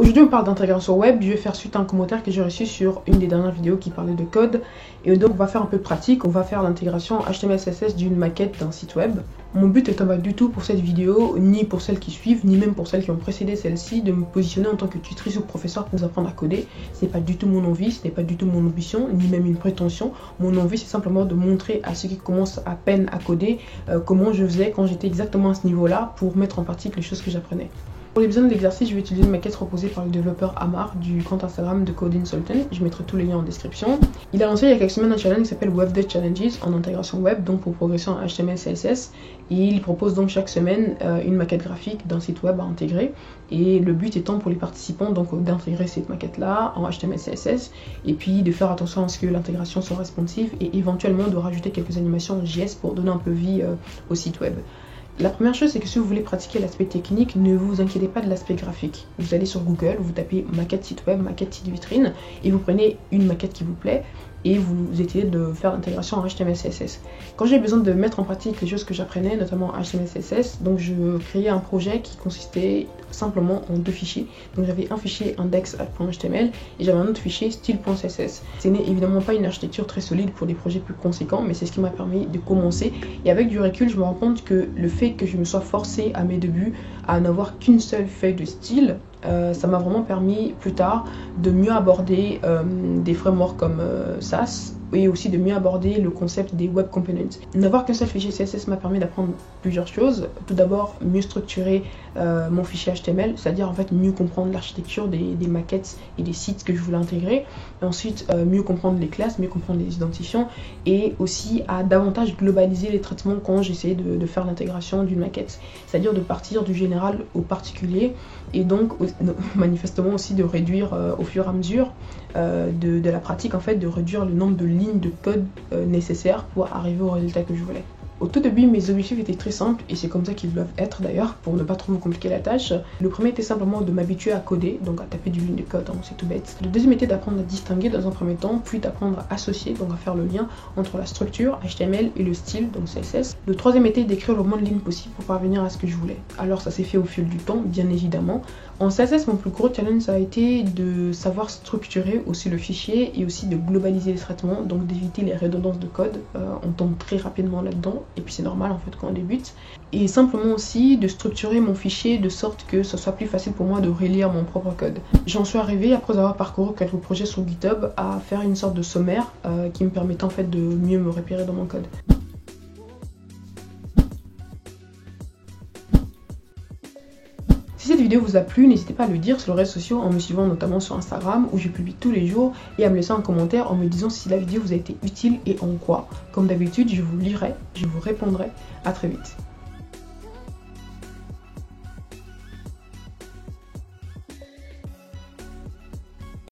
Aujourd'hui on parle d'intégration web, je vais faire suite à un commentaire que j'ai reçu sur une des dernières vidéos qui parlait de code. Et donc on va faire un peu de pratique, on va faire l'intégration HTML CSS d'une maquette d'un site web. Mon but n'est pas du tout pour cette vidéo, ni pour celles qui suivent, ni même pour celles qui ont précédé celle-ci, de me positionner en tant que tutrice ou professeur pour vous apprendre à coder. Ce n'est pas du tout mon envie, ce n'est pas du tout mon ambition, ni même une prétention. Mon envie c'est simplement de montrer à ceux qui commencent à peine à coder comment je faisais quand j'étais exactement à ce niveau-là pour mettre en pratique les choses que j'apprenais. Pour les besoins de l'exercice, je vais utiliser une maquette proposée par le développeur Amar du compte Instagram de Coding Sultan. Je mettrai tous les liens en description. Il a lancé il y a quelques semaines un challenge qui s'appelle Web Day Challenges en intégration web, donc pour progresser en HTML CSS. Et il propose donc chaque semaine une maquette graphique d'un site web à intégrer. Et le but étant pour les participants donc d'intégrer cette maquette-là en HTML CSS et puis de faire attention à ce que l'intégration soit responsive et éventuellement de rajouter quelques animations en JS pour donner un peu vie au site web. La première chose, c'est que si vous voulez pratiquer l'aspect technique, ne vous inquiétez pas de l'aspect graphique. Vous allez sur Google, vous tapez maquette site web, maquette site vitrine, et vous prenez une maquette qui vous plaît, et vous essayez de faire l'intégration en HTML CSS. Quand j'ai besoin de mettre en pratique les choses que j'apprenais, notamment HTML CSS, donc je créais un projet qui consistait simplement en deux fichiers. Donc j'avais un fichier index.html et j'avais un autre fichier style.css. Ce n'est évidemment pas une architecture très solide pour des projets plus conséquents, mais c'est ce qui m'a permis de commencer. Et avec du recul, je me rends compte que le fait que je me sois forcée à mes débuts à n'avoir qu'une seule feuille de style, ça m'a vraiment permis plus tard de mieux aborder des frameworks comme Sass et aussi de mieux aborder le concept des web components. N'avoir qu'un seul fichier CSS m'a permis d'apprendre plusieurs choses. Tout d'abord, mieux structurer mon fichier HTML, c'est-à-dire en fait mieux comprendre l'architecture des maquettes et des sites que je voulais intégrer. Et ensuite, mieux comprendre les classes, mieux comprendre les identifiants et aussi à davantage globaliser les traitements quand j'essayais de faire l'intégration d'une maquette. C'est-à-dire de partir du général au particulier et donc manifestement aussi de réduire au fur et à mesure de la pratique, en fait, de réduire le nombre de lignes de code nécessaires pour arriver au résultat que je voulais. Au tout début, mes objectifs étaient très simples et c'est comme ça qu'ils doivent être d'ailleurs pour ne pas trop me compliquer la tâche. Le premier était simplement de m'habituer à coder, donc à taper du ligne de code, hein, c'est tout bête. Le deuxième était d'apprendre à distinguer dans un premier temps, puis d'apprendre à associer, donc à faire le lien entre la structure HTML et le style, donc CSS. Le troisième était d'écrire le moins de lignes possible pour parvenir à ce que je voulais. Alors ça s'est fait au fil du temps, bien évidemment. En CSS, mon plus gros challenge ça a été de savoir structurer aussi le fichier et aussi de globaliser les traitements, donc d'éviter les redondances de code. On tombe très rapidement là-dedans. Et puis c'est normal en fait quand on débute. Et simplement aussi de structurer mon fichier de sorte que ce soit plus facile pour moi de relire mon propre code. J'en suis arrivée, après avoir parcouru quelques projets sur GitHub, à faire une sorte de sommaire qui me permettait en fait de mieux me repérer dans mon code. Si cette vidéo vous a plu, n'hésitez pas à le dire sur les réseaux sociaux en me suivant notamment sur Instagram où je publie tous les jours et à me laisser un commentaire en me disant si la vidéo vous a été utile et en quoi. Comme d'habitude, je vous lirai, je vous répondrai. À très vite.